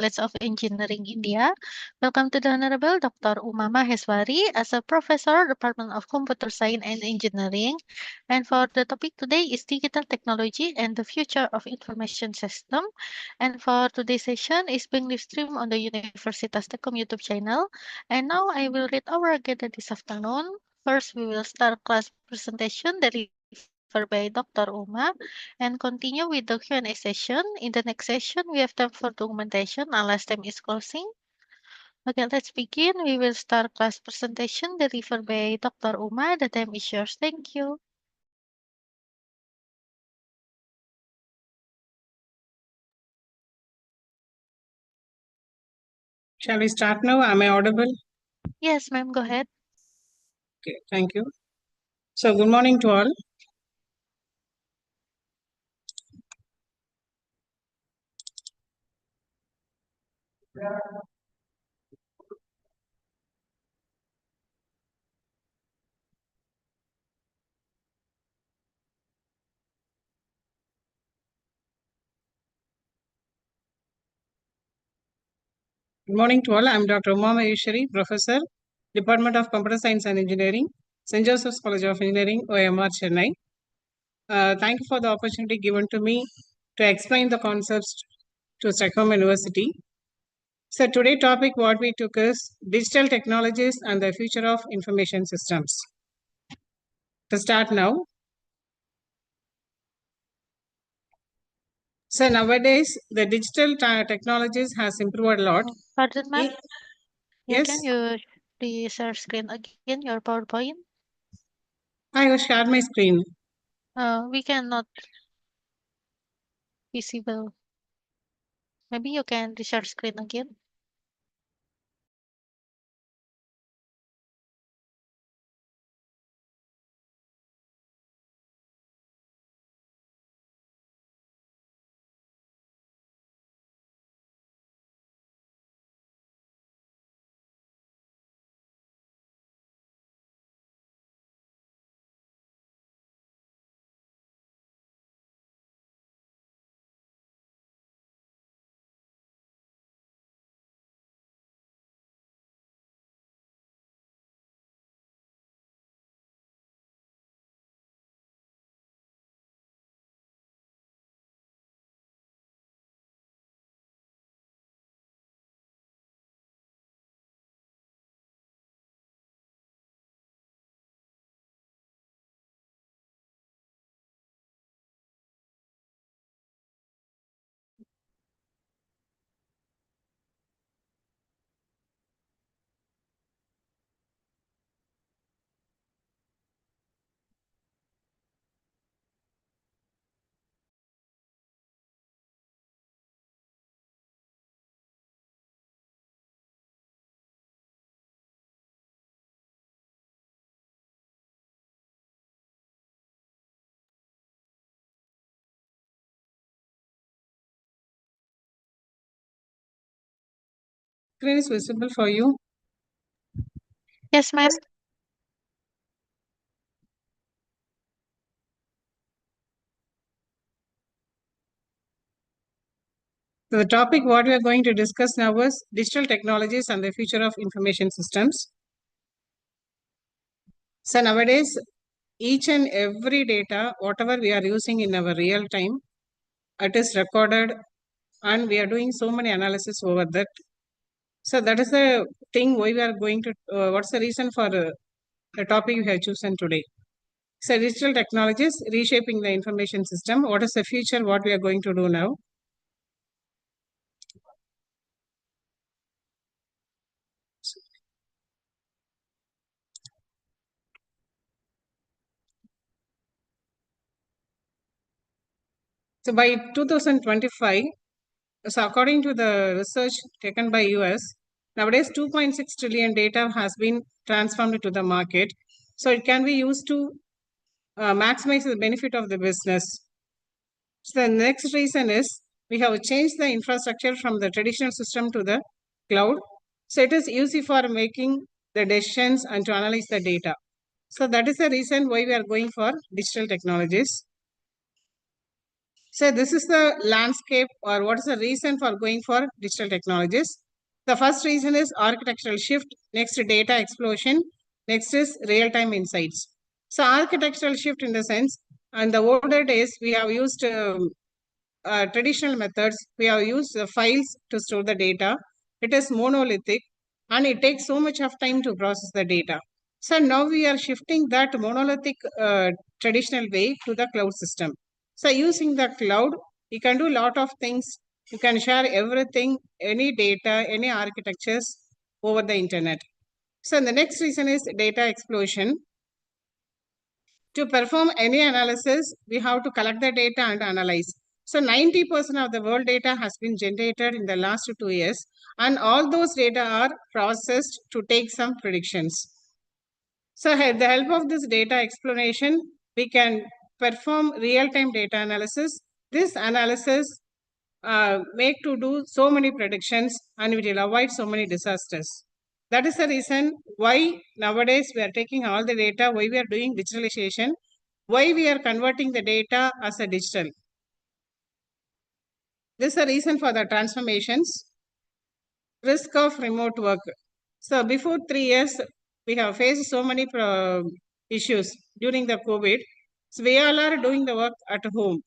College of Engineering, India. Welcome to the Honorable Dr. Uma Maheswari as a Professor, Department of Computer Science and Engineering. And for the topic today is Digital Technology and the Future of Information System. And for today's session is being live streamed on the Universitas STEKOM YouTube channel. And now I will read our agenda this afternoon. First, we will start class presentation delivered by Dr. Uma and continue with the Q&A session. In the next session, we have time for documentation unless time is closing. Okay, let's begin. We will start class presentation delivered by Dr. Uma. The time is yours. Thank you. Shall we start now? Am I audible? Yes, ma'am, go ahead. Okay, thank you. So, good morning to all. Good morning to all. I am Dr. Uma Maheswari, Professor, Department of Computer Science and Engineering, St. Joseph's College of Engineering, OMR, Chennai. Thank you for the opportunity given to me to explain the concepts to STEKOM University. So, today's topic what we took is digital technologies and the future of information systems. To start now. So, nowadays, the digital technologies has improved a lot. Pardon, ma'am? Yes. Can you please share screen again, your PowerPoint? I will share my screen. We cannot visible. Maybe you can share screen again. Screen is visible for you. Yes, ma'am. So the topic what we are going to discuss now is digital technologies and the future of information systems. So nowadays, each and every data, whatever we are using in our real time, it is recorded and we are doing so many analysis over that. So that is the thing why we are going to, what's the reason for the topic we have chosen today. So digital technologies reshaping the information system. What is the future, what we are going to do now? So by 2025, so according to the research taken by US, nowadays 2.6 trillion data has been transformed to the market. So it can be used to maximize the benefit of the business. So the next reason is we have changed the infrastructure from the traditional system to the cloud. So it is easy for making the decisions and to analyze the data. So that is the reason why we are going for digital technologies. So this is the landscape, or what is the reason for going for digital technologies. The first reason is architectural shift, next data explosion, next is real-time insights. So architectural shift in the sense, in the older days, we have used traditional methods. We have used files to store the data. It is monolithic and it takes so much of time to process the data. So now we are shifting that monolithic traditional way to the cloud system. So using the cloud, you can do a lot of things. You can share everything, any data, any architectures over the internet. So the next reason is data explosion. To perform any analysis, we have to collect the data and analyze. So 90% of the world data has been generated in the last 2 years, and all those data are processed to take some predictions. So with the help of this data exploration, we can perform real-time data analysis. This analysis make to do so many predictions and it will avoid so many disasters. That is the reason why nowadays we are taking all the data, why we are doing digitalization, why we are converting the data as a digital. This is the reason for the transformations. Risk of remote work. So before 3 years, we have faced so many issues during the COVID. So we all are doing the work at home.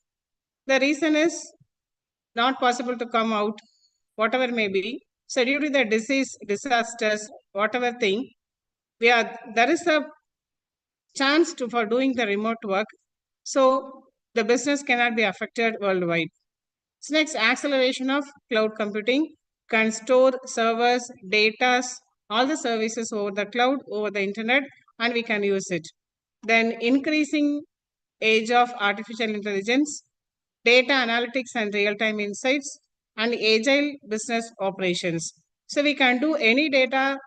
The reason is not possible to come out, whatever may be. So due to the disease, disasters, whatever thing, there is a chance for doing the remote work. So the business cannot be affected worldwide. So next, acceleration of cloud computing can store servers, data, all the services over the cloud, over the internet, and we can use it. Then increasing age of artificial intelligence, data analytics and real-time insights, and agile business operations. So we can do any data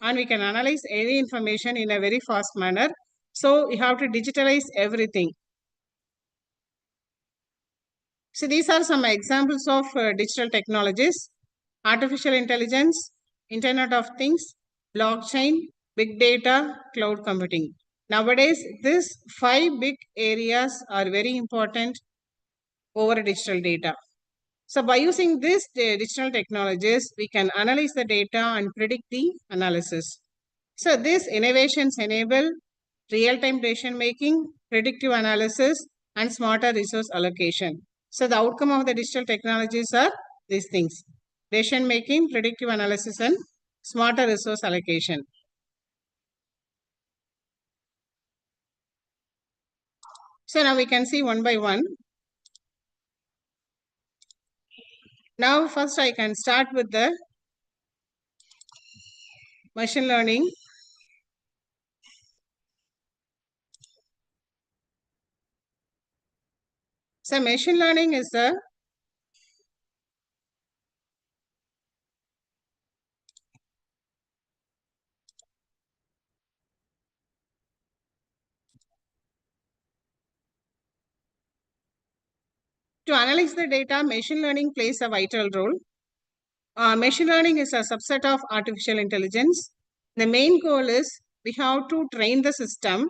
and we can analyze any information in a very fast manner. So we have to digitalize everything. So these are some examples of digital technologies: artificial intelligence, Internet of Things, blockchain, big data, cloud computing. Nowadays, these 5 big areas are very important over digital data. So by using these digital technologies, we can analyze the data and predict the analysis. So these innovations enable real-time decision making, predictive analysis, and smarter resource allocation. So the outcome of the digital technologies are these things: decision making, predictive analysis, and smarter resource allocation. So now we can see one by one. Now first I can start with the machine learning. So machine learning is the to analyze the data. Machine learning plays a vital role. Machine learning is a subset of artificial intelligence. The main goal is we have to train the system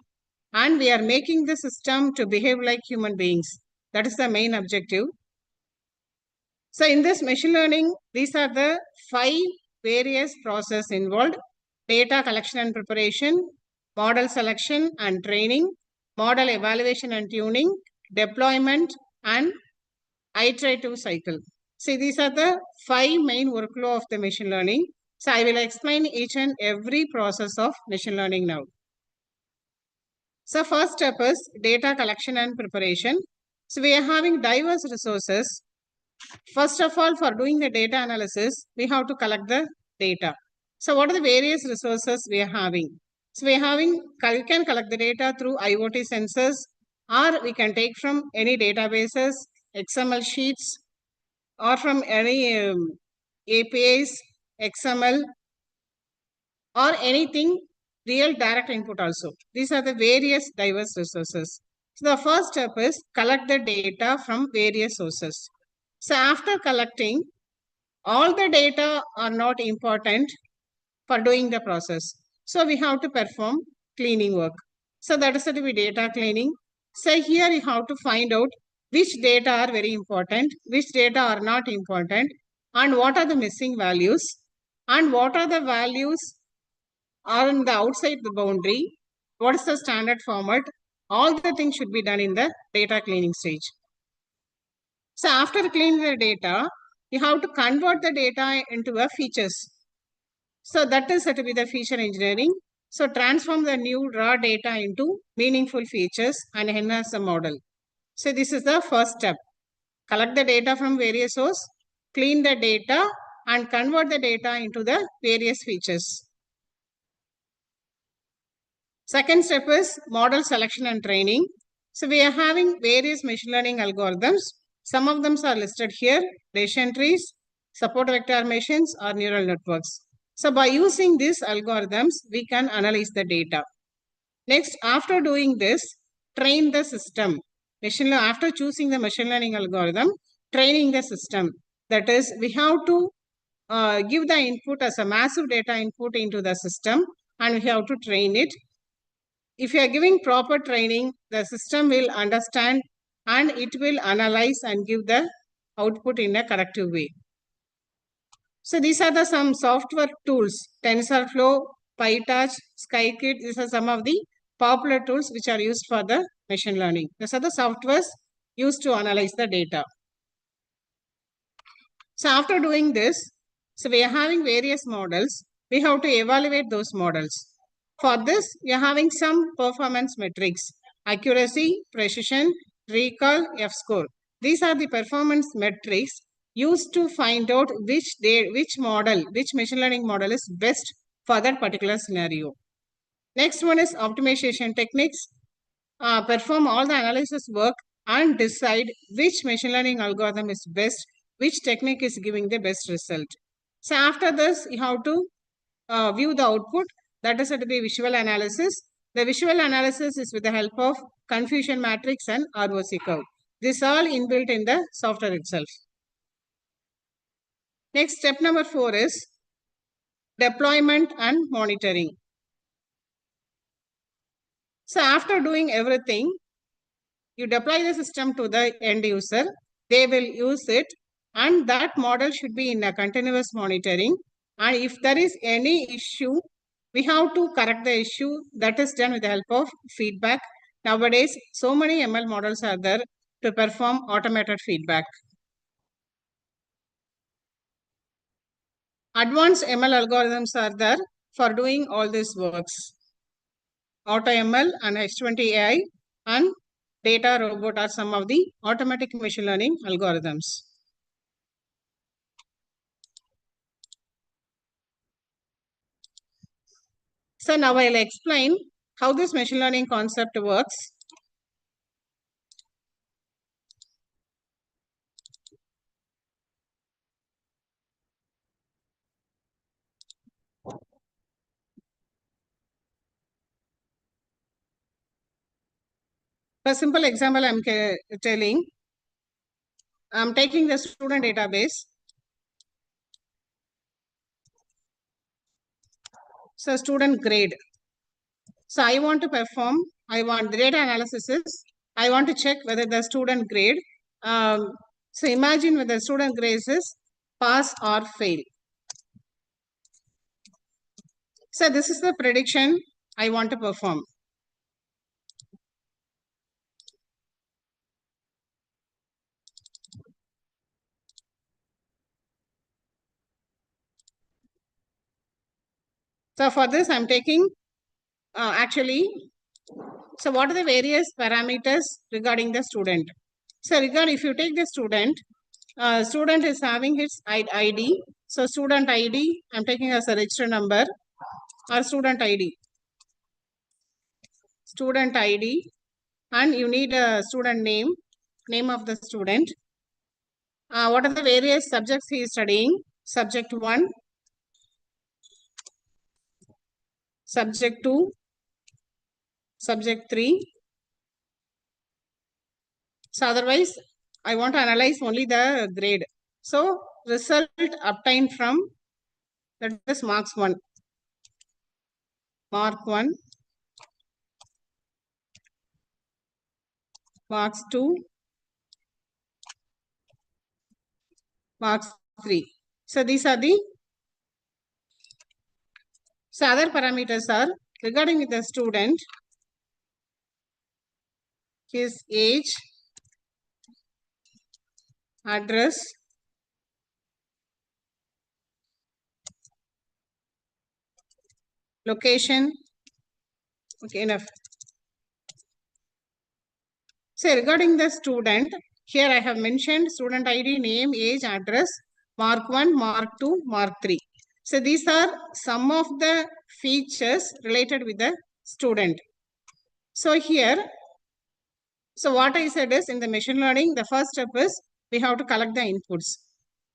and we are making the system to behave like human beings. That is the main objective. So in this machine learning, these are the 5 various processes involved: data collection and preparation, model selection and training, model evaluation and tuning, deployment, and iterative cycle. See, these are the 5 main workflow of the machine learning. So I will explain each and every process of machine learning now. So first step is data collection and preparation. So we are having diverse resources. First of all, for doing the data analysis, we have to collect the data. So what are the various resources we are having? So we can collect the data through IoT sensors, or we can take from any databases, XML sheets, or from any APIs, XML, or anything, real direct input also. These are the various diverse resources. So the first step is collect the data from various sources. So after collecting, all the data are not important for doing the process. So we have to perform cleaning work. So that is to be data cleaning. So here you have to find out which data are very important, which data are not important, and what are the missing values, and what are the values are on the outside the boundary, what is the standard format. All the things should be done in the data cleaning stage. So after cleaning the data, you have to convert the data into a features. So that is said to be the feature engineering. So transform the new raw data into meaningful features and enhance the model. So this is the first step. Collect the data from various sources, clean the data, and convert the data into the various features. Second step is model selection and training. So we are having various machine learning algorithms. Some of them are listed here: decision trees, support vector machines, or neural networks. So by using these algorithms, we can analyze the data. Next, after doing this, train the system. After choosing the machine learning algorithm, training the system. That is, we have to give the input as a massive data input into the system, and we have to train it. If you are giving proper training, the system will understand and it will analyze and give the output in a corrective way. So these are some software tools: TensorFlow, PyTorch, Scikit. These are some of the popular tools which are used for the machine learning. These are the softwares used to analyze the data. So after doing this, so we are having various models. We have to evaluate those models. For this, we are having some performance metrics: accuracy, precision, recall, F-score. These are the performance metrics used to find out which machine learning model is best for that particular scenario. Next one is optimization techniques. Perform all the analysis work and decide which machine learning algorithm is best, which technique is giving the best result. So after this, you have to view the output. That is to be visual analysis. The visual analysis is with the help of confusion matrix and ROC curve. This all inbuilt in the software itself. Next, step number 4 is deployment and monitoring. So after doing everything, you deploy the system to the end user. They will use it, and that model should be in a continuous monitoring. And if there is any issue, we have to correct the issue. That is done with the help of feedback. Nowadays, so many ML models are there to perform automated feedback. Advanced ML algorithms are there for doing all these works. AutoML and H20 AI and Data Robot are some of the automatic machine learning algorithms. So now I'll explain how this machine learning concept works. For a simple example, I'm telling, I'm taking the student database. So student grade. So I want to perform, I want the data analysis is, I want to check whether the student grade. So imagine whether the student grade is pass or fail. So this is the prediction I want to perform. So for this, I'm taking so what are the various parameters regarding the student? So if you take the student, student is having his ID. So student ID, I'm taking as a register number or student ID. Student ID, and you need a student name of the student. What are the various subjects he is studying? Subject 1, subject 2, subject 3. So otherwise, I want to analyze only the grade. So result obtained from, that is marks 1. Mark 1, marks 2, marks 3. So these are the other parameters are regarding with the student, his age, address, location. Okay, enough. So regarding the student, here I have mentioned student ID, name, age, address, mark 1, mark 2, mark 3. So these are some of the features related with the student. So here, so what I said is in the machine learning, the first step is we have to collect the inputs.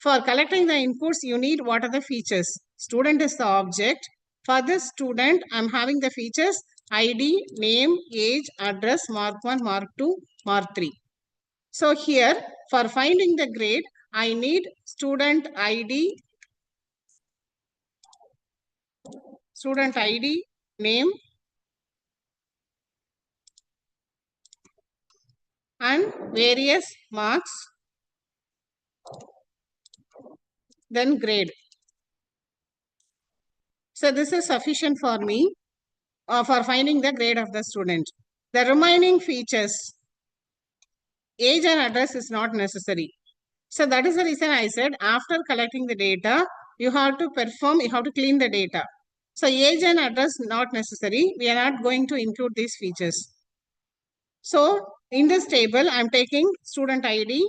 For collecting the inputs, you need what are the features. Student is the object. For this student, I'm having the features ID, name, age, address, mark 1, mark 2, mark 3. So here, for finding the grade, I need student ID, name, and various marks, then grade. So this is sufficient for me for finding the grade of the student. The remaining features, age and address is not necessary. So that is the reason I said after collecting the data, you have to clean the data. So age and address not necessary. We are not going to include these features. So in this table, I'm taking student ID,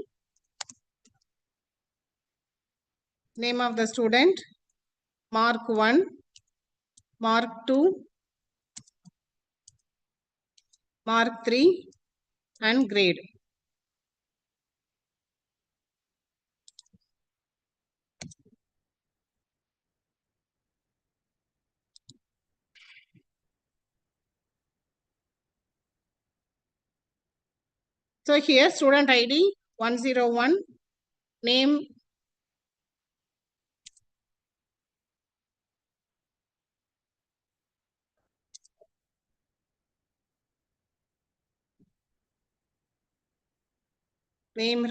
name of the student, mark 1, mark 2, mark 3, and grade. So here student ID 101, name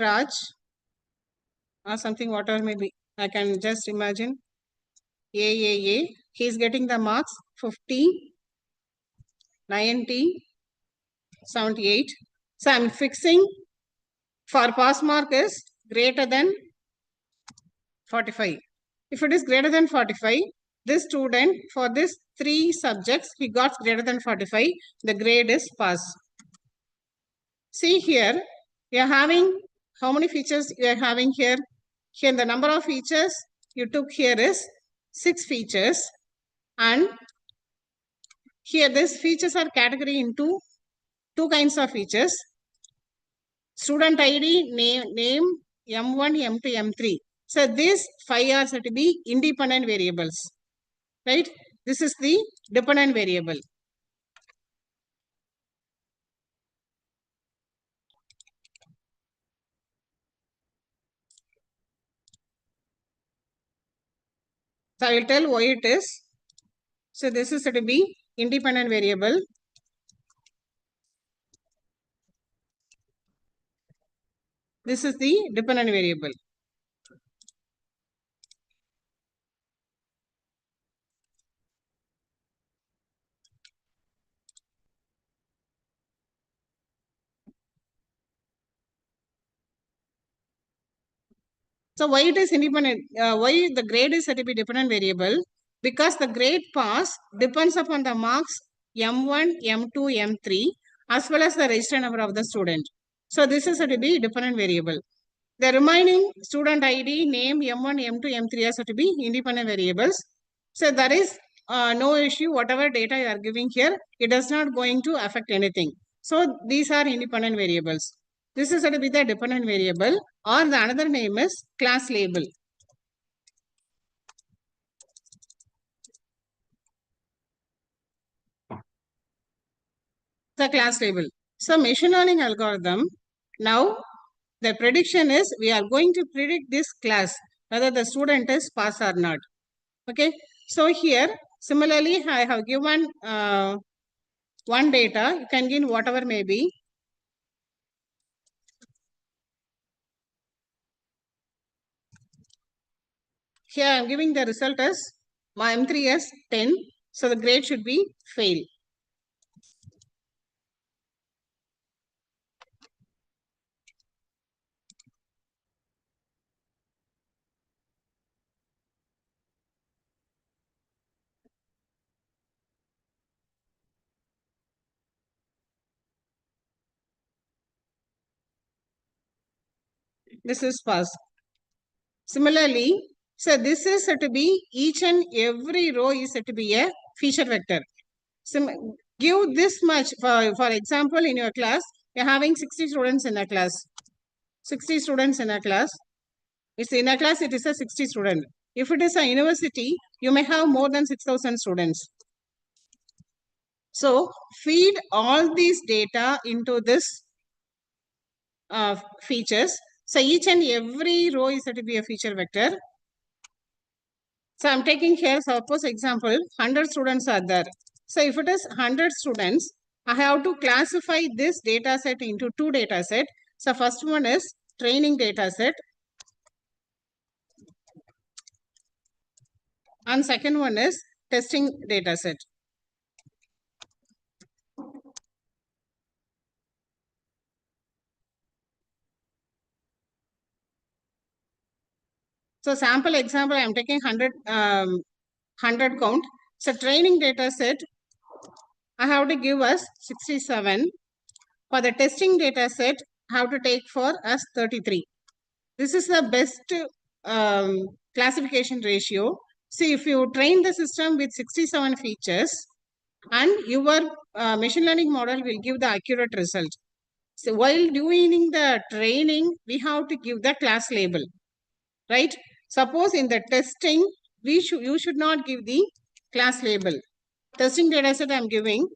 Raj or something, whatever may be. I can just imagine AAA. He is getting the marks 50, 90, 78. So I'm fixing for pass mark is greater than 45. If it is greater than 45, this student for this 3 subjects, he got greater than 45, the grade is pass. See here, you are having, how many features you are having here? Here the number of features you took here is 6 features, and here these features are categorized into 2 kinds of features. Student ID, name M1, M2, M3. So these 5 are said to be independent variables, right? This is the dependent variable. So I will tell why it is. So this is said to be independent variable. This is the dependent variable. So why it is independent? Why the grade is said to be dependent variable? Because the grade pass depends upon the marks M1, M2, M3 as well as the register number of the student. So this is said to be dependent variable. The remaining student ID, name, M1, M2, M3 are said to be independent variables. So there is no issue. Whatever data you are giving here, it is not going to affect anything. So these are independent variables. This is said to be the dependent variable, or the another name is class label. The class label. So machine learning algorithm, now the prediction is we are going to predict this class, whether the student is pass or not. Okay. So here, similarly, I have given one data, you can give whatever may be. Here I am giving the result as my M3 as 10. So the grade should be fail. This is pass. Similarly, so this is said to be each and every row is said to be a feature vector. Give this much, for example, in your class, you're having 60 students in a class. 60 students in a class. It's in a class, it is a 60 student. If it is a university, you may have more than 6,000 students. So feed all these data into this features. So each and every row is said to be a feature vector. So I'm taking here, suppose example, 100 students are there. So if it is 100 students, I have to classify this data set into two data set. So first one is training data set. And second one is testing data set. So sample example, I am taking 100 count. So training data set, I have to give us 67. For the testing data set, I have to take for us 33. This is the best classification ratio. See, if you train the system with 67 features and your machine learning model will give the accurate result. So while doing the training, we have to give the class label, right? Suppose in the testing, you should not give the class label. Testing data set I'm giving.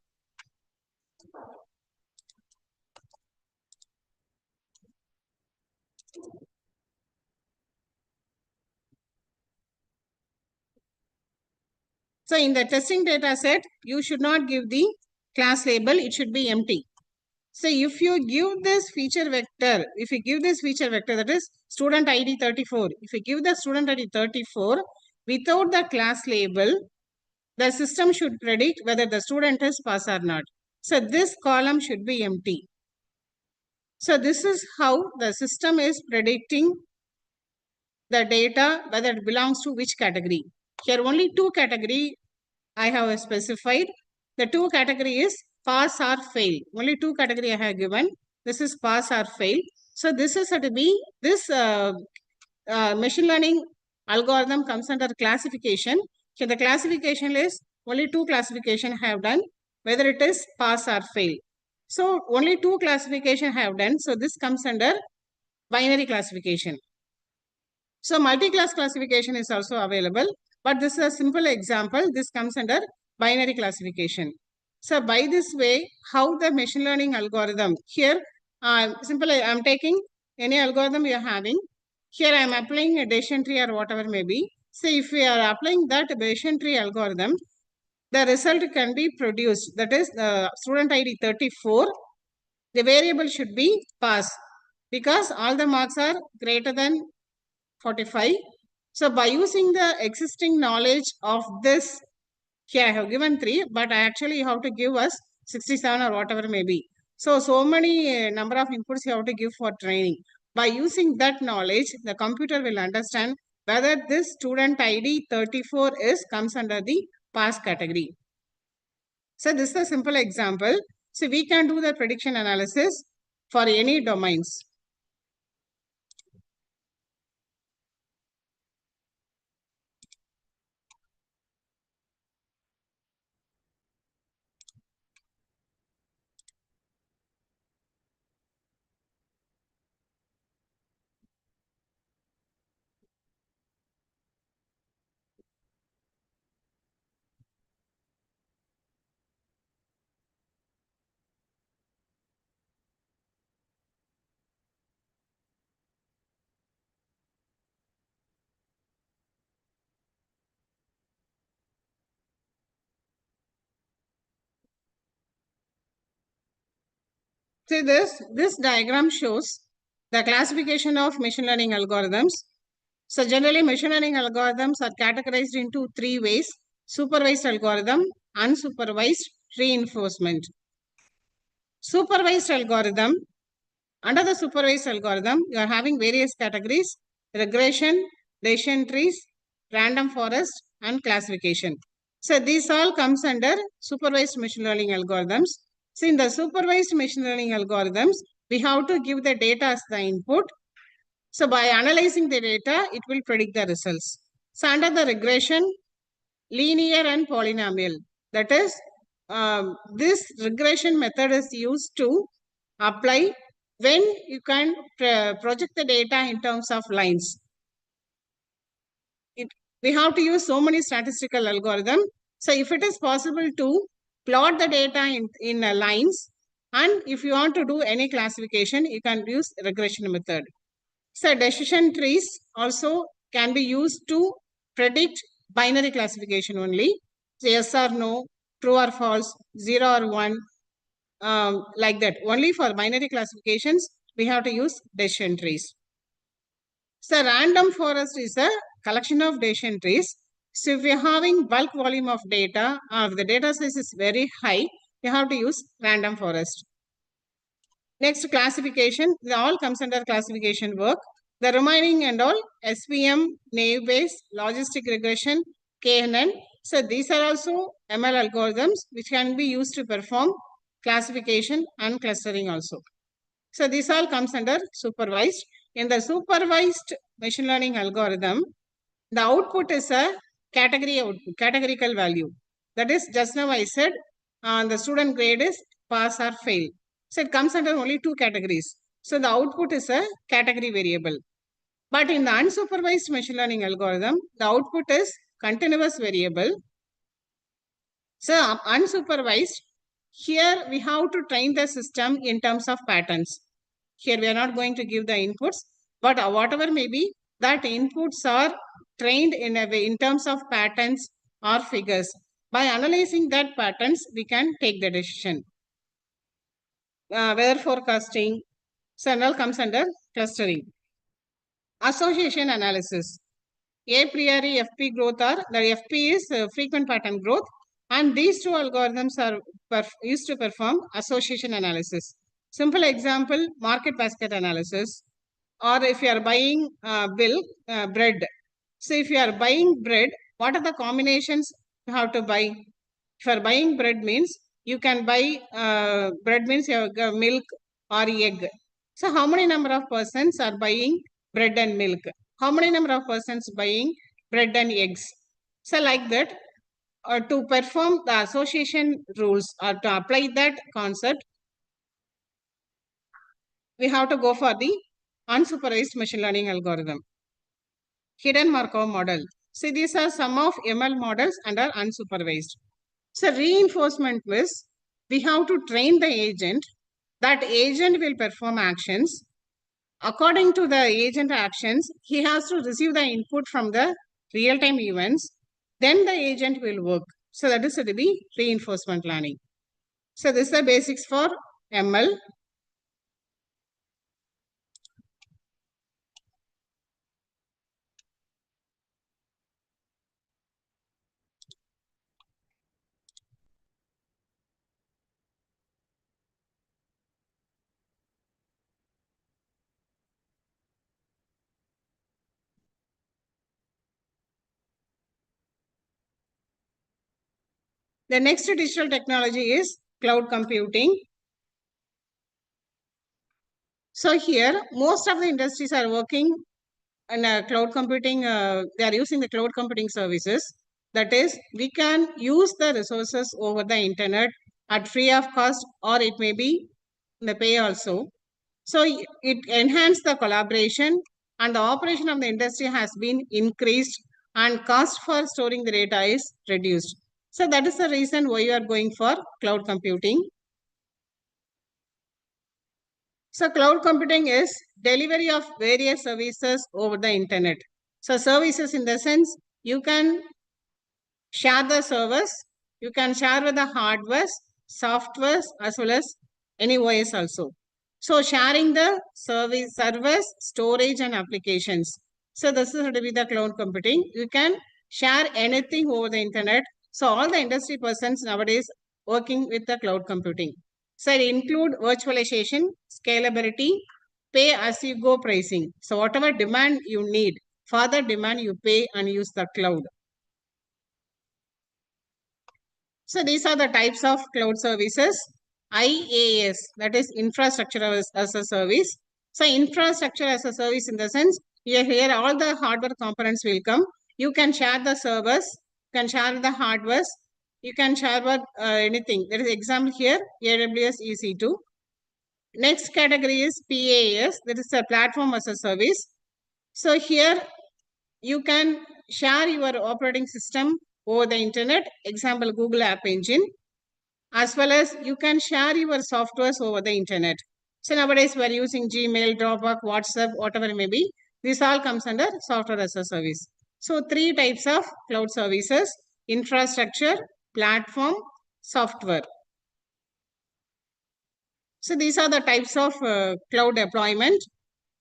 So in the testing data set, you should not give the class label. It should be empty. So if you give this feature vector, that is student ID 34. If you give the student ID 34 without the class label, the system should predict whether the student is pass or not. So this column should be empty. So this is how the system is predicting the data, whether it belongs to which category. Here only two category I have specified. The two category is pass or fail. Only two category I have given. This is pass or fail. So this is to be, this machine learning algorithm comes under classification. Here the classification is only two classification I have done, whether it is pass or fail. So only two classification I have done. So this comes under binary classification. So multi-class classification is also available, but this is a simple example. This comes under binary classification. So by this way, how the machine learning algorithm here, simply I'm taking any algorithm you're having. Here I'm applying a decision tree or whatever may be. So if we are applying that decision tree algorithm, the result can be produced. That is student ID 34. The variable should be pass because all the marks are greater than 45. So by using the existing knowledge of this, here I have given 3, but I actually have to give us 67 or whatever may be. So many number of inputs you have to give for training. By using that knowledge, the computer will understand whether this student ID 34 comes under the pass category. So this is a simple example. So we can do the prediction analysis for any domains. See this diagram shows the classification of machine learning algorithms. So generally machine learning algorithms are categorized into three ways: supervised algorithm, unsupervised, reinforcement. Supervised algorithm, under the supervised algorithm, you are having various categories: regression, decision trees, random forest, and classification. So these all comes under supervised machine learning algorithms. So in the supervised machine learning algorithms, we have to give the data as the input. So by analyzing the data, it will predict the results. So under the regression, linear and polynomial. That is, this regression method is used to apply when you can project the data in terms of lines. We have to use so many statistical algorithms. So if it is possible to plot the data in lines, and if you want to do any classification, you can use regression method. So decision trees also can be used to predict binary classification only. So yes or no, true or false, 0 or 1, like that. Only for binary classifications, we have to use decision trees. So random forest is a collection of decision trees. So if we are having bulk volume of data, or if the data size is very high, you have to use random forest. Next, classification. It all comes under classification work. The remaining and all SVM, naive Bayes, logistic regression, KNN. So these are also ML algorithms which can be used to perform classification and clustering also. So this all comes under supervised. In the supervised machine learning algorithm, the output is a categorical value. That is, just now I said the student grade is pass or fail. So it comes under only two categories. So the output is a category variable. But in the unsupervised machine learning algorithm, the output is continuous variable. So unsupervised, here we have to train the system in terms of patterns. Here we are not going to give the inputs, but whatever may be, that inputs are trained in a way in terms of patterns or figures. By analyzing that patterns, we can take the decision. Weather forecasting, so all comes under clustering. Association analysis. A priori FP growth are, the FP is frequent pattern growth, and these two algorithms are used to perform association analysis. Simple example, market basket analysis, or if you are buying bread. So if you are buying bread, what are the combinations you have to buy? If you are buying bread means you can buy bread means you have milk or egg. So how many number of persons are buying bread and milk? How many number of persons buying bread and eggs? So like that, to perform the association rules or to apply that concept, we have to go for the unsupervised machine learning algorithm. Hidden Markov model. See, these are some of ML models under unsupervised. So reinforcement means we have to train the agent. That agent will perform actions. According to the agent actions, he has to receive the input from the real-time events. Then the agent will work. So that is to be reinforcement learning. So this is the basics for ML. The next digital technology is cloud computing. So here, most of the industries are working in cloud computing. They are using the cloud computing services. That is, we can use the resources over the internet at free of cost, or it may be the pay also. So it enhances the collaboration, and the operation of the industry has been increased, and cost for storing the data is reduced. So that is the reason why you are going for cloud computing. So cloud computing is delivery of various services over the internet. So services in the sense, you can share the servers, you can share with the hardware, softwares, as well as any OS also. So sharing the servers, storage and applications. So this is to be the cloud computing. You can share anything over the internet. So all the industry persons nowadays working with the cloud computing. So it include virtualization, scalability, pay as you go pricing. So whatever demand you need, for the demand you pay and use the cloud. So these are the types of cloud services. IaaS, that is infrastructure as a service. So infrastructure as a service in the sense, here all the hardware components will come. You can share the servers, can share the hardware, you can share anything. There is example here, AWS EC2. Next category is PaaS, that is a platform as a service. So here you can share your operating system over the internet, example Google App Engine, as well as you can share your softwares over the internet. So nowadays we are using Gmail, Dropbox, WhatsApp, whatever it may be. This all comes under software as a service. So three types of cloud services: infrastructure, platform, software. So these are the types of cloud deployment: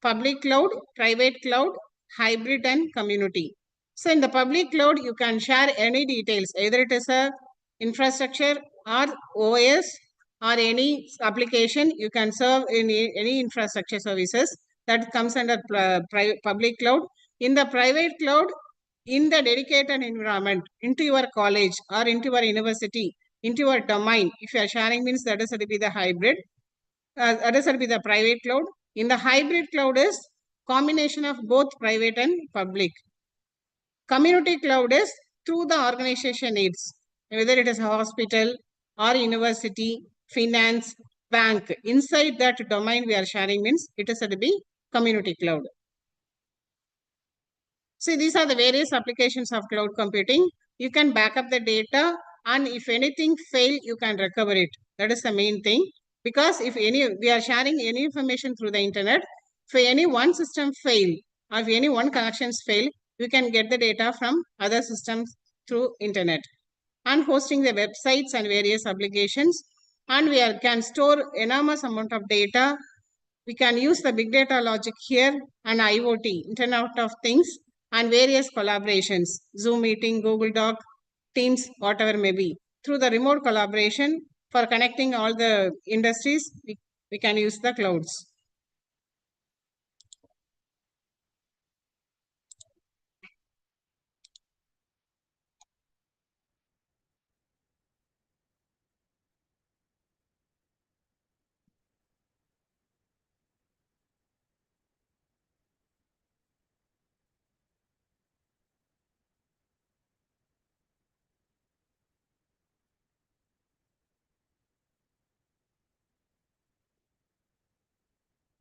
public cloud, private cloud, hybrid and community. So in the public cloud, you can share any details, either it is a infrastructure or OS or any application. You can serve in any infrastructure services that comes under public cloud. In the private cloud, in the dedicated environment, into your college or into your university, into your domain, if you are sharing means that is to be the hybrid. That is to be the private cloud. In the hybrid cloud is combination of both private and public. Community cloud is through the organization needs, whether it is a hospital or university, finance, bank. Inside that domain we are sharing means it is to be community cloud. See, these are the various applications of cloud computing. You can back up the data, and if anything fail, you can recover it. That is the main thing. Because if we are sharing any information through the internet, if any one system fail, or if any one connections fail, you can get the data from other systems through internet. And hosting the websites and various applications. And can store enormous amount of data. We can use the big data logic here and IoT, Internet of Things, and various collaborations, Zoom meeting, Google Doc, Teams, whatever may be. Through the remote collaboration for connecting all the industries, we can use the clouds.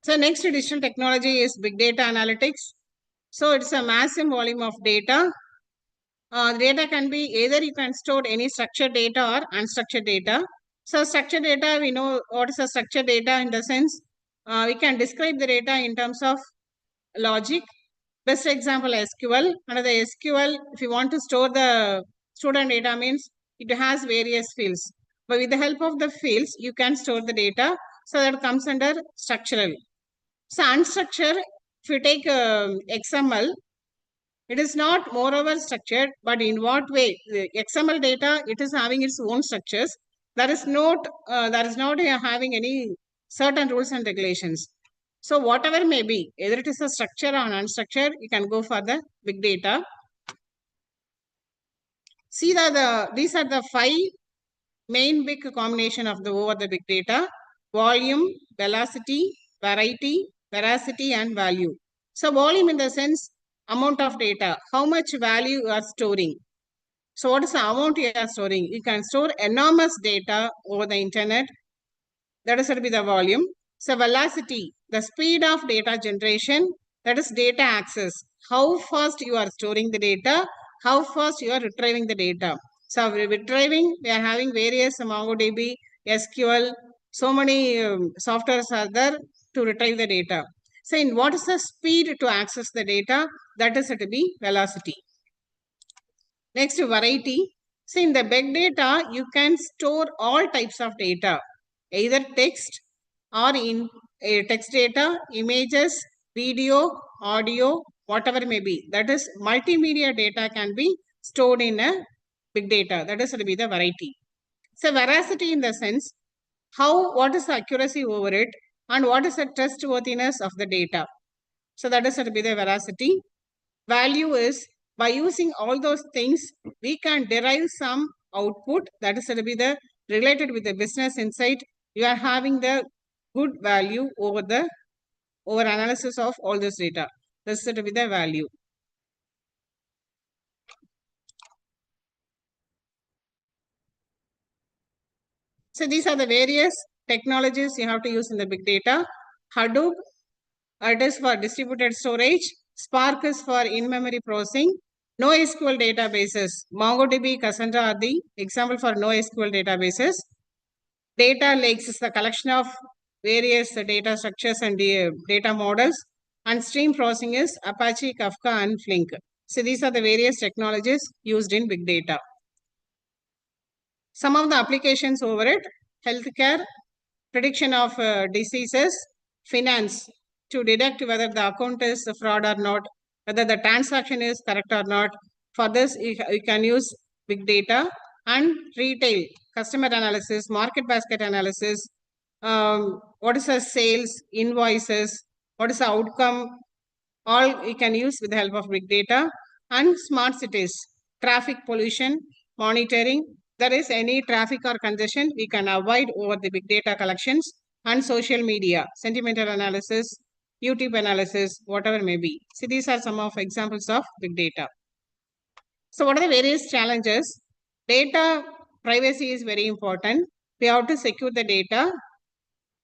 So next digital technology is big data analytics. So it's a massive volume of data. Data can be either you can store any structured data or unstructured data. So structured data, we know what is a structured data in the sense, we can describe the data in terms of logic. Best example SQL. Under the SQL, if you want to store the student data means it has various fields. But with the help of the fields, you can store the data. So that comes under structural. So unstructured, if you take XML, it is not moreover structured, but in what way? The XML data, it is having its own structures. That is not having any certain rules and regulations. So whatever may be, either it is a structure or unstructured, you can go for the big data. See that these are the 5 main big combination of over the big data: volume, velocity, variety, veracity, and value. So volume in the sense amount of data, how much value you are storing. So what is the amount you are storing? You can store enormous data over the internet. That is to be the volume. So velocity, the speed of data generation, that is data access. How fast you are storing the data, how fast you are retrieving the data. So retrieving, we are having various MongoDB, SQL, so many softwares are there to retrieve the data. So in what is the speed to access the data, that is to be velocity. Next, variety. See, in the big data, you can store all types of data, either text or in text data, images, video, audio, whatever may be. That is, multimedia data can be stored in a big data. That is to be the variety. So veracity in the sense, what is the accuracy over it and what is the trustworthiness of the data. So that is to be the veracity. Value is, by using all those things, we can derive some output that is to be the related with the business insight. You are having the good value over analysis of all this data. This is to be the value. So these are the various technologies you have to use in the big data. Hadoop, it is for distributed storage. Spark is for in-memory processing. NoSQL databases, MongoDB, Cassandra are the example for NoSQL databases. Data lakes is the collection of various data structures and data models. And stream processing is Apache, Kafka, and Flink. So these are the various technologies used in big data. Some of the applications over it: healthcare, prediction of diseases; finance, to detect whether the account is a fraud or not, whether the transaction is correct or not. For this, you can use big data. And retail, customer analysis, market basket analysis, what is the sales, invoices, what is the outcome, all you can use with the help of big data. And smart cities, traffic pollution monitoring. There is any traffic or congestion, we can avoid over the big data collections. And social media, sentimental analysis, YouTube analysis, whatever may be. See, these are some of examples of big data. So what are the various challenges? Data privacy is very important. We have to secure the data.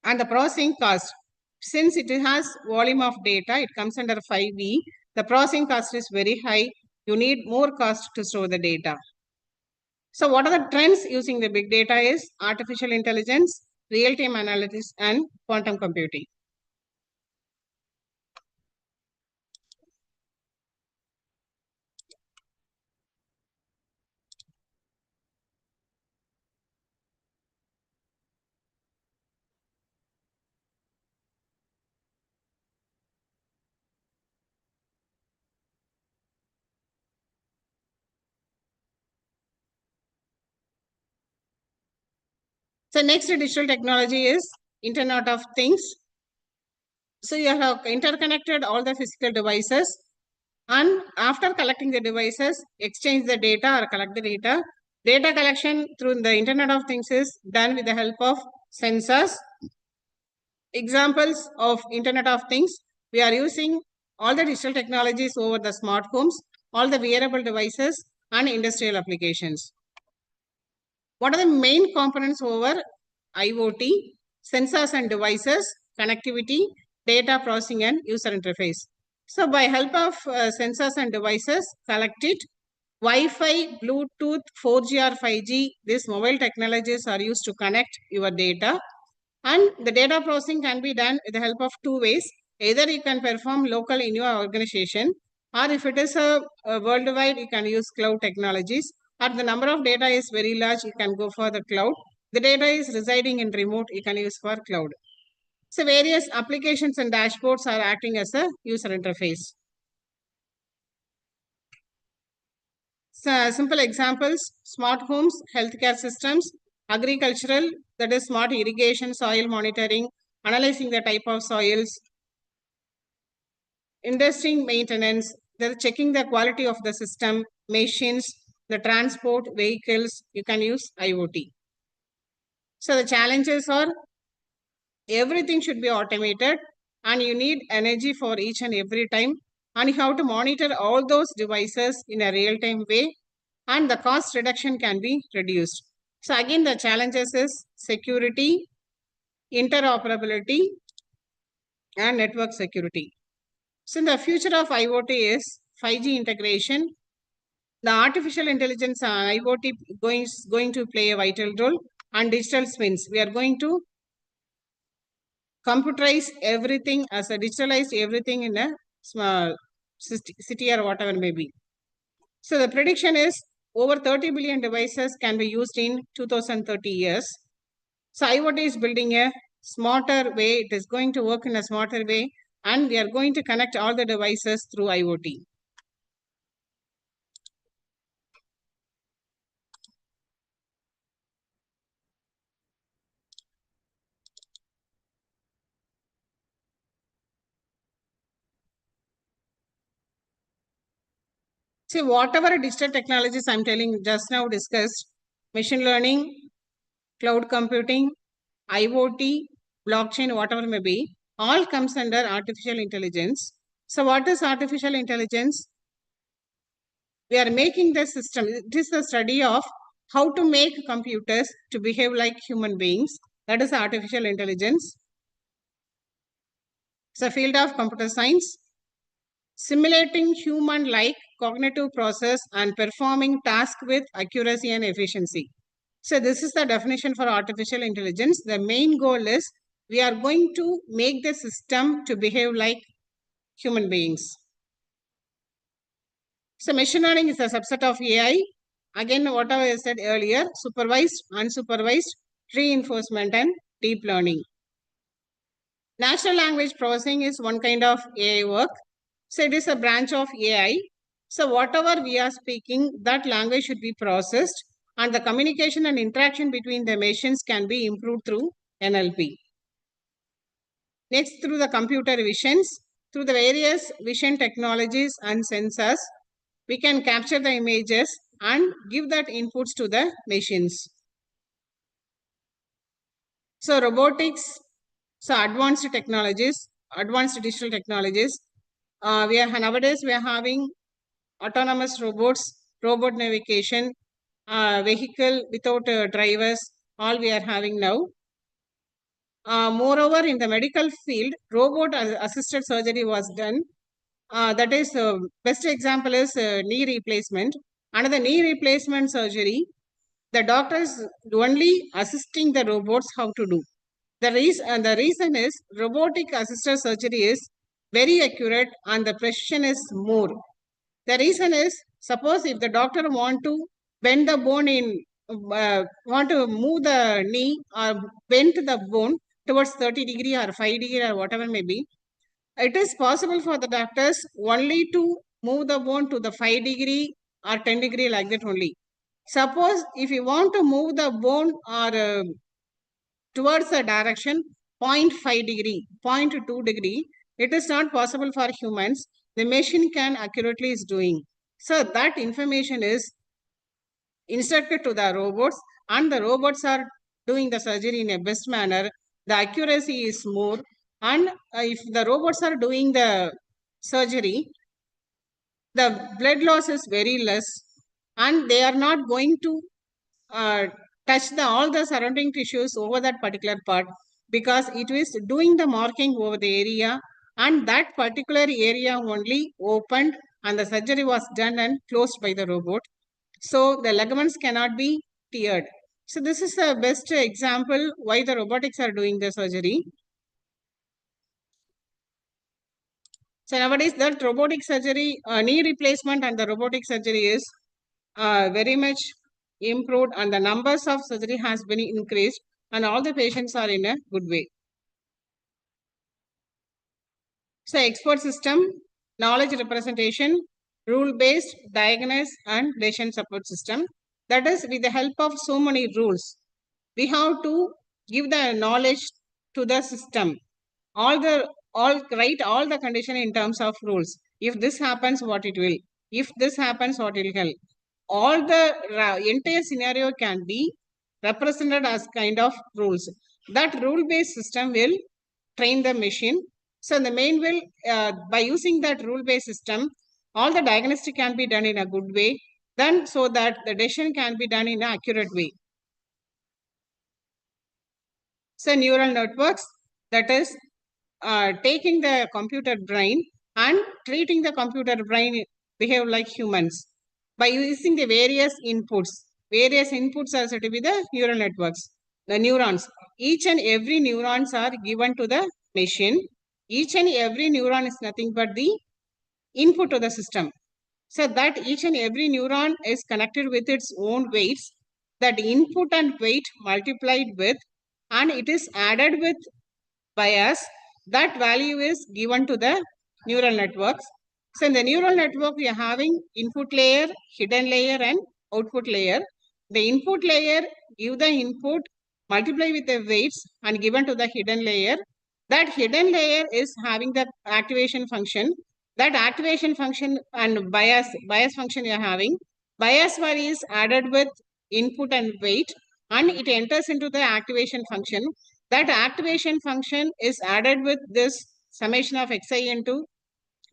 And the processing cost, since it has volume of data, it comes under 5V. The processing cost is very high. You need more cost to store the data. So what are the trends using the big data is artificial intelligence, real-time analytics, and quantum computing. So next digital technology is Internet of Things. So you have interconnected all the physical devices, and after collecting the devices, exchange the data or collect the data. Data collection through the Internet of Things is done with the help of sensors. Examples of Internet of Things, we are using all the digital technologies over the smart homes, all the wearable devices, and industrial applications. What are the main components over IoT? Sensors and devices, connectivity, data processing, and user interface. So by help of sensors and devices, collect it. Wi-Fi, Bluetooth, 4G or 5G, these mobile technologies are used to connect your data. And the data processing can be done with the help of two ways. Either you can perform local in your organization, or if it is a worldwide, you can use cloud technologies. Or the number of data is very large, you can go for the cloud. The data is residing in remote, you can use for cloud. So various applications and dashboards are acting as a user interface. So simple examples: smart homes, healthcare systems, agricultural, that is smart irrigation, soil monitoring, analyzing the type of soils, industry maintenance, they're checking the quality of the system, machines, the transport, vehicles, you can use IoT. So the challenges are everything should be automated and you need energy for each and every time, and you have to monitor all those devices in a real-time way, and the cost reduction can be reduced. So again, the challenges is security, interoperability, and network security. So the future of IoT is 5G integration. The artificial intelligence and IoT going to play a vital role, and digital twins. We are going to computerize everything as a digitalized everything in a small city or whatever may be. So the prediction is over 30 billion devices can be used in 2030 years. So IoT is building a smarter way. It is going to work in a smarter way, and we are going to connect all the devices through IoT. See, whatever digital technologies I'm telling just now discussed, machine learning, cloud computing, IoT, blockchain, whatever may be, all comes under artificial intelligence. So what is artificial intelligence? We are making the system. It is the study of how to make computers to behave like human beings. That is artificial intelligence. It's a field of computer science, simulating human-like cognitive process and performing tasks with accuracy and efficiency. So this is the definition for artificial intelligence. The main goal is we are going to make the system to behave like human beings. So machine learning is a subset of AI. Again, whatever I said earlier, supervised, unsupervised, reinforcement, and deep learning. Natural language processing is one kind of AI work. So it is a branch of AI. So whatever we are speaking, that language should be processed, and the communication and interaction between the machines can be improved through NLP. Next, through the computer visions, through the various vision technologies and sensors, we can capture the images and give that inputs to the machines. So robotics, so advanced technologies, advanced digital technologies. Nowadays we are having autonomous robots, robot navigation, vehicle without drivers, all we are having now. Moreover, in the medical field, robot assisted surgery was done. That is, best example is knee replacement. Another knee replacement surgery, the doctors only assisting the robots how to do. The reason is robotic assisted surgery is very accurate and the precision is more. The reason is, suppose if the doctor want to bend the bone want to move the knee or bend the bone towards 30 degree or 5 degree or whatever may be, it is possible for the doctors only to move the bone to the 5 degree or 10 degree like that only. Suppose if you want to move the bone or towards a direction 0.5 degree, 0.2 degree, it is not possible for humans. The machine can accurately is doing. So that information is instructed to the robots, and the robots are doing the surgery in a best manner. The accuracy is more, and if the robots are doing the surgery, the blood loss is very less, and they are not going to touch all the surrounding tissues over that particular part, because it is doing the marking over the area, and that particular area only opened and the surgery was done and closed by the robot. So the ligaments cannot be teared. So this is the best example why the robotics are doing the surgery. So nowadays that robotic surgery, knee replacement and the robotic surgery is very much improved, and the numbers of surgery has been increased, and all the patients are in a good way. So expert system, knowledge representation, rule-based diagnosis and decision support system. That is, with the help of so many rules, we have to give the knowledge to the system. All write all the condition in terms of rules. If this happens, what it will. If this happens, what it will help. All the entire scenario can be represented as kind of rules. That rule-based system will train the machine. So the main will, by using that rule-based system, all the diagnostic can be done in a good way, then so that the decision can be done in an accurate way. So neural networks, that is taking the computer brain and treating the computer brain behave like humans by using the various inputs. Various inputs are said to be the neural networks, the neurons. Each and every neurons are given to the machine. Each and every neuron is nothing but the input to the system. So that each and every neuron is connected with its own weights. That input and weight multiplied with, and it is added with bias, that value is given to the neural networks. So in the neural network, we are having input layer, hidden layer, and output layer. The input layer give the input, multiply with the weights, and given to the hidden layer. That hidden layer is having the activation function. That activation function and bias function you are having. Maheswari is added with input and weight, and it enters into the activation function. That activation function is added with this summation of xi into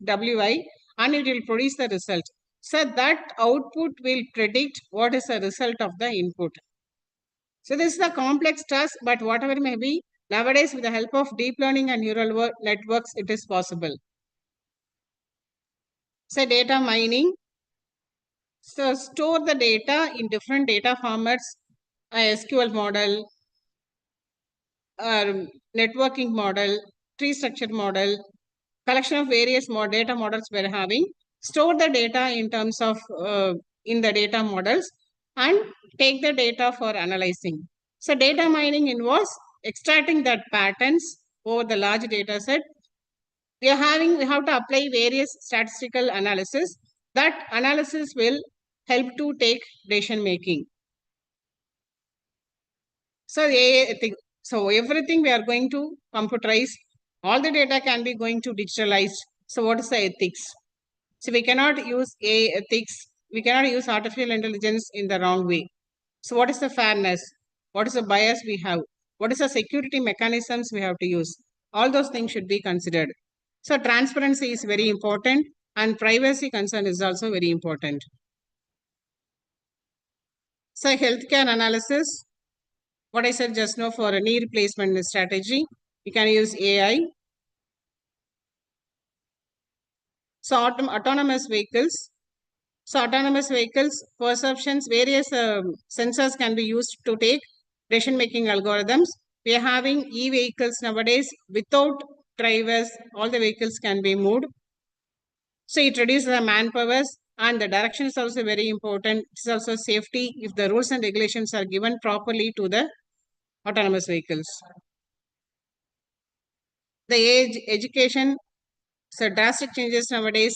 wi, and it will produce the result. So that output will predict what is the result of the input. So this is a complex task, but whatever it may be, nowadays with the help of deep learning and neural networks, it is possible. So data mining. So store the data in different data formats, a SQL model, networking model, tree structure model, collection of various data models we're having. Store the data in terms of in the data models and take the data for analyzing. So data mining involves extracting that patterns over the large data set. We have to apply various statistical analysis. That analysis will help to take decision making. So everything we are going to computerize. All the data can be going to digitalized. So what is the ethics? So we cannot use ethics. We cannot use artificial intelligence in the wrong way. So what is the fairness? What is the bias we have? What is the security mechanisms we have to use? All those things should be considered. So transparency is very important, and privacy concern is also very important. So healthcare analysis, what I said just now for a knee replacement strategy, you can use AI. So autonomous vehicles. So autonomous vehicles, perceptions, various sensors can be used to take decision-making algorithms. We are having e-vehicles nowadays. Without drivers, all the vehicles can be moved. So it reduces the manpower, and the direction is also very important. It's also safety if the rules and regulations are given properly to the autonomous vehicles. The education, so drastic changes nowadays.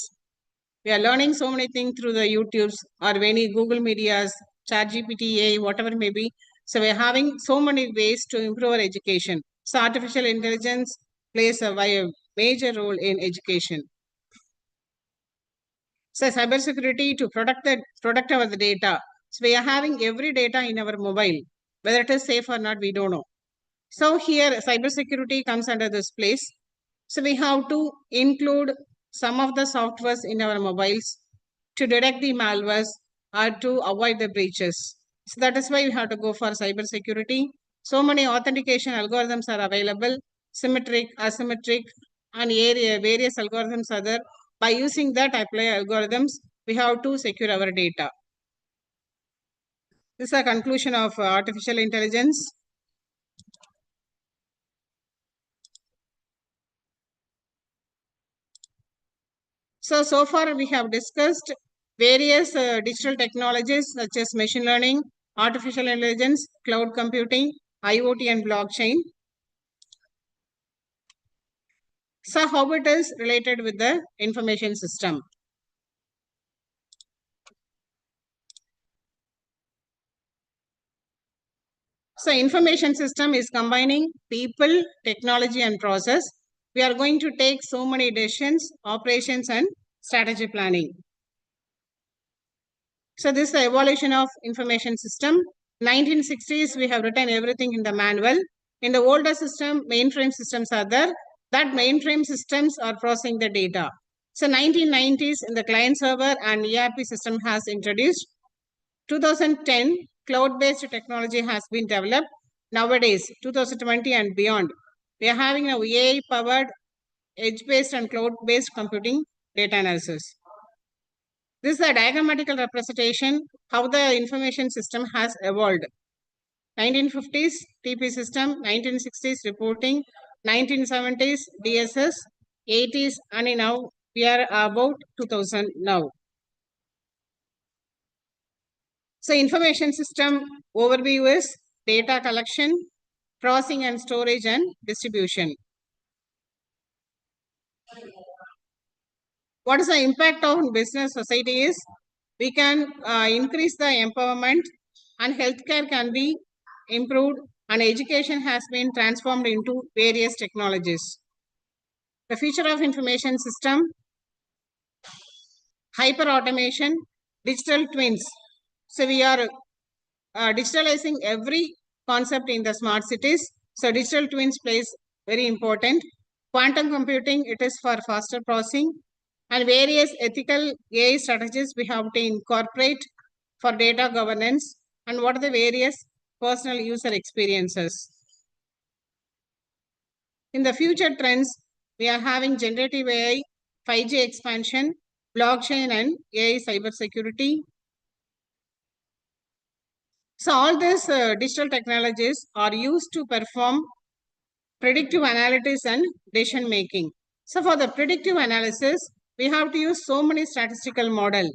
We are learning so many things through the YouTubes or any Google Medias, ChatGPT, AI, whatever it may be. So we are having so many ways to improve our education. So artificial intelligence plays a major role in education. So cybersecurity to protect our data. So we are having every data in our mobile. Whether it is safe or not, we don't know. So here cybersecurity comes under this place. So we have to include some of the softwares in our mobiles to detect the malwares or to avoid the breaches. So that is why we have to go for cybersecurity. So many authentication algorithms are available, symmetric, asymmetric, and various algorithms are there. By using that apply algorithms, we have to secure our data. This is a conclusion of artificial intelligence. So far we have discussed various digital technologies such as machine learning, artificial intelligence, cloud computing, IoT and blockchain. So how it is related with the information system. So information system is combining people, technology and process. We are going to take so many decisions, operations and strategy planning. So this is the evolution of information system. 1960s, we have written everything in the manual. In the older system, mainframe systems are there. That mainframe systems are processing the data. So 1990s, in the client server and ERP system has introduced. 2010, cloud-based technology has been developed. Nowadays, 2020 and beyond, we are having a AI-powered, edge-based and cloud-based computing data analysis. This is a diagrammatical representation how the information system has evolved. 1950s TP system, 1960s reporting, 1970s DSS, 80s, and now we are about 2000 now. So information system overview is data collection, processing and storage and distribution. What is the impact on business society is we can increase the empowerment, and healthcare can be improved, and education has been transformed into various technologies. The future of information system, hyper automation, digital twins. So we are digitalizing every concept in the smart cities. So digital twins plays very important. Quantum computing, it is for faster processing, and various ethical AI strategies we have to incorporate for data governance, and what are the various personal user experiences. In the future trends, we are having generative AI, 5G expansion, blockchain and AI cybersecurity. So all these digital technologies are used to perform predictive analytics and decision making. So for the predictive analysis, we have to use so many statistical model,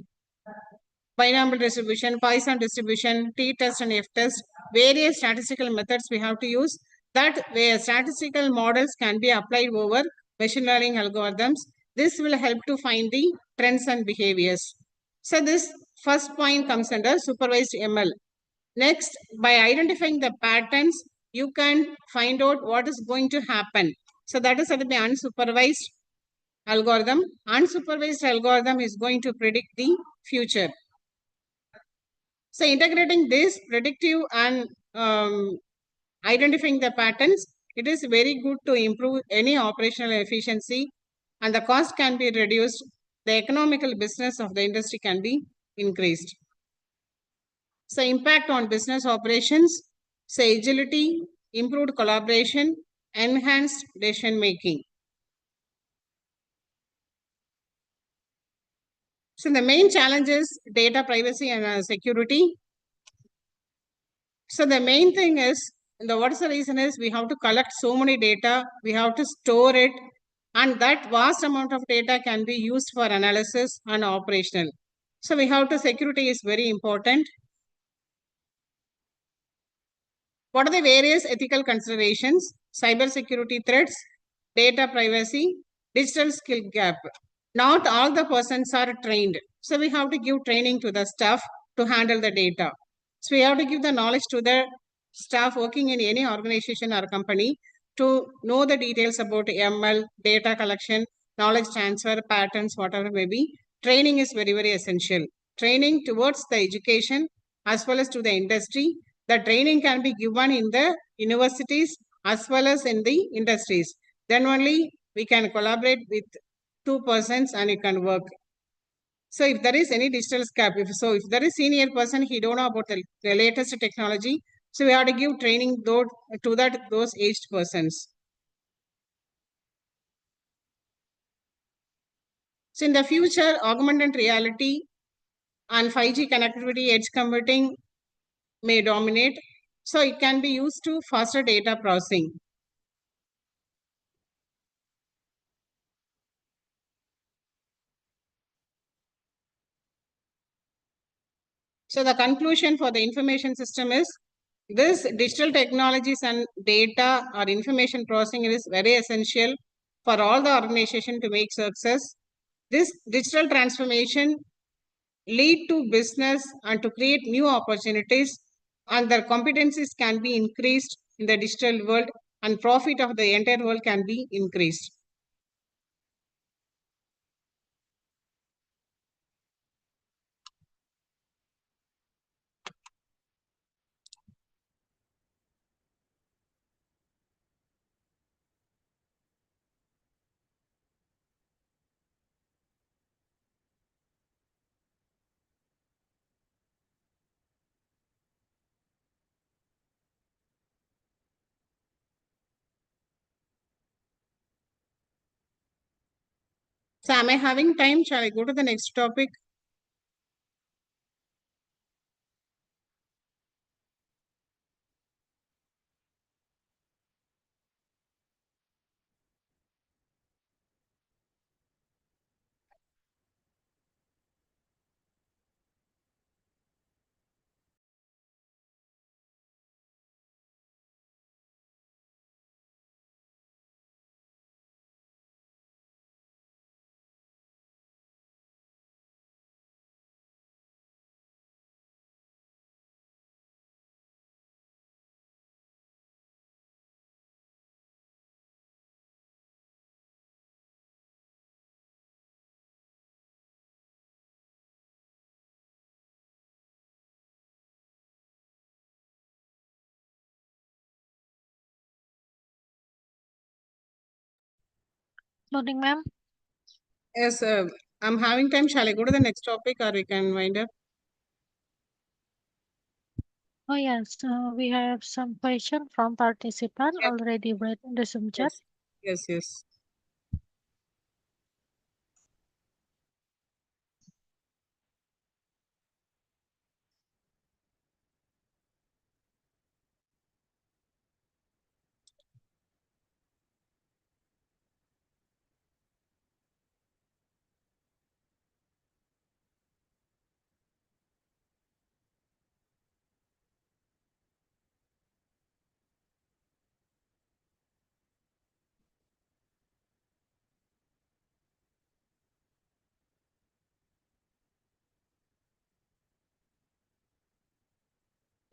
binomial distribution, Poisson distribution, t-test and f-test, various statistical methods we have to use, that where statistical models can be applied over machine learning algorithms. This will help to find the trends and behaviors. So this first point comes under supervised ML. Next, by identifying the patterns, you can find out what is going to happen. So that is said to be unsupervised algorithm. Unsupervised algorithm is going to predict the future. So integrating this predictive and identifying the patterns, it is very good to improve any operational efficiency, and the cost can be reduced. The economical business of the industry can be increased. So impact on business operations, say agility, improved collaboration, enhanced decision making. So the main challenge is data privacy and security. So the main thing is, what is the reason is we have to collect so many data, we have to store it, and that vast amount of data can be used for analysis and operational. So we have to, security is very important. What are the various ethical considerations? Cybersecurity threats, data privacy, digital skill gap. Not all the persons are trained. So we have to give training to the staff to handle the data. So we have to give the knowledge to the staff working in any organization or company to know the details about ML, data collection, knowledge transfer, patterns, whatever may be. Training is very, very essential. Training towards the education as well as to the industry. The training can be given in the universities as well as in the industries. Then only we can collaborate with two persons and it can work. So if there is any digital gap, if there is senior person, he don't know about the latest technology, so we have to give training to those aged persons. So in the future, augmented reality and 5G connectivity, edge computing may dominate. So it can be used to faster data processing. So the conclusion for the information system is, this digital technologies and data or information processing is very essential for all the organization to make success. This digital transformation lead to business and to create new opportunities, and their competencies can be increased in the digital world, and profit of the entire world can be increased. So am I having time? Shall I go to the next topic? Morning, ma'am. Yes, I'm having time. Shall I go to the next topic or we can wind up? Oh, yes, we have some question from participant Yes, already read in the Zoom chat. yes, yes, yes.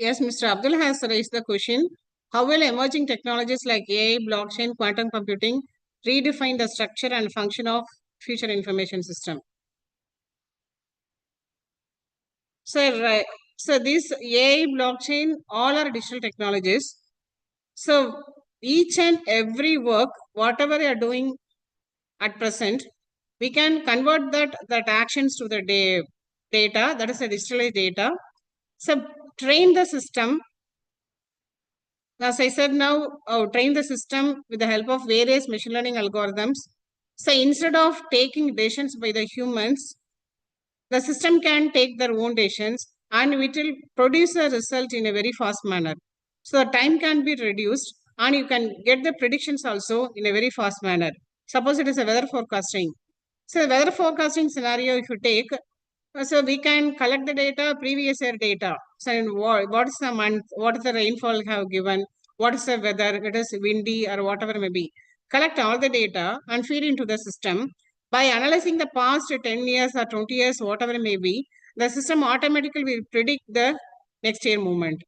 Yes, Mr. Abdul has raised the question. How will emerging technologies like AI, blockchain, quantum computing redefine the structure and function of future information system? So, so these AI, blockchain, all are digital technologies. So each and every work, whatever you are doing at present, we can convert that actions to the data, that is the digitalized data. So train the system, as I said now, train the system with the help of various machine learning algorithms. So instead of taking decisions by the humans, the system can take their own decisions and it will produce a result in a very fast manner. So the time can be reduced and you can get the predictions also in a very fast manner. Suppose it is a weather forecasting. So the weather forecasting scenario, if you take, so we can collect the data, previous year data. So in what is the month, what is the rainfall have given, what is the weather, it is windy or whatever may be. Collect all the data and feed into the system. By analyzing the past 10 years or 20 years, whatever it may be, the system automatically will predict the next year movement.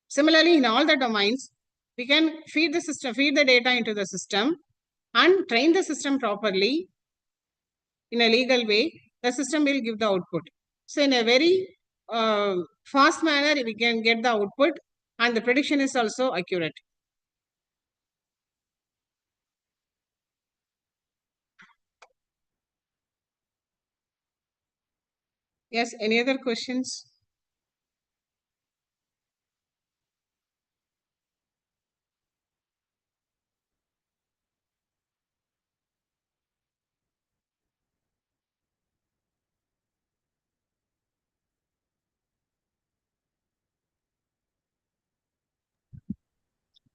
Similarly, in all the domains, we can feed the system, feed the data into the system and train the system properly in a legal way, the system will give the output. So in a very fast manner, we can get the output and the prediction is also accurate. Yes, any other questions?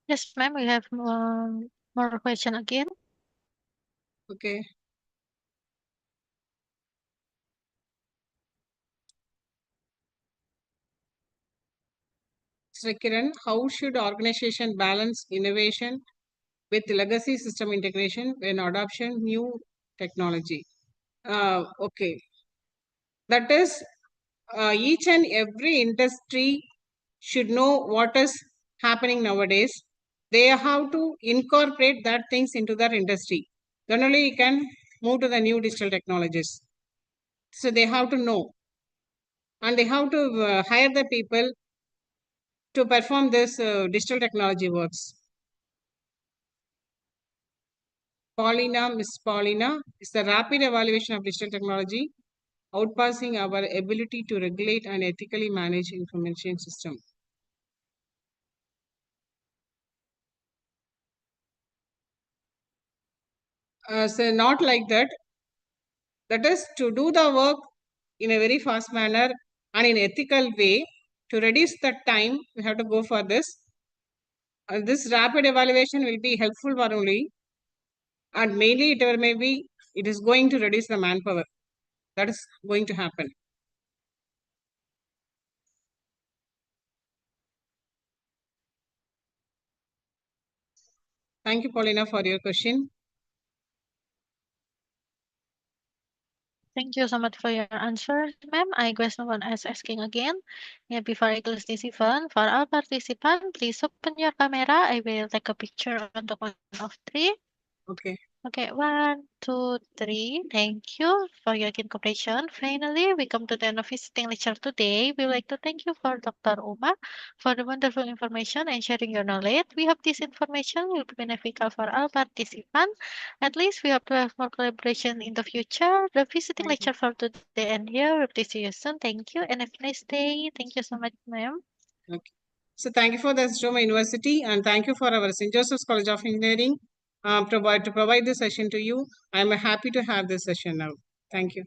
Yes, ma'am, we have more question again. Okay. So Kiran, how should organization balance innovation with legacy system integration when adoption new technology? Okay. That is, each and every industry should know what is happening nowadays. They have to incorporate that things into their industry. Then only you can move to the new digital technologies. So they have to know and they have to hire the people to perform this digital technology works. Paulina, Miss Paulina, is the rapid evaluation of digital technology outpassing our ability to regulate and ethically manage information system. So not like that. That is to do the work in a very fast manner and in ethical way. To reduce the time, we have to go for this. This rapid evaluation will be helpful for only, and mainly it will maybe it is going to reduce the manpower. That is going to happen. Thank you, Paulina, for your question. Thank you so much for your answer, ma'am. I question one as asking again. Yeah, before I close this event, for all participants, please open your camera. I will take a picture on the count of three. Okay. Okay, 1, 2, 3. Thank you for your kind cooperation. Finally, we come to the end of visiting lecture today. We would like to thank you for Dr. Uma for the wonderful information and sharing your knowledge. We hope this information will be beneficial for all participants. At least we hope to have more collaboration in the future. The visiting Thank you. lecture for today and here. We'll see you soon. Thank you and have a nice day. Thank you so much, ma'am. Okay. So thank you for the STEKOM University and thank you for our St. Joseph's College of Engineering to provide this session to you. I'm happy to have this session now. Thank you.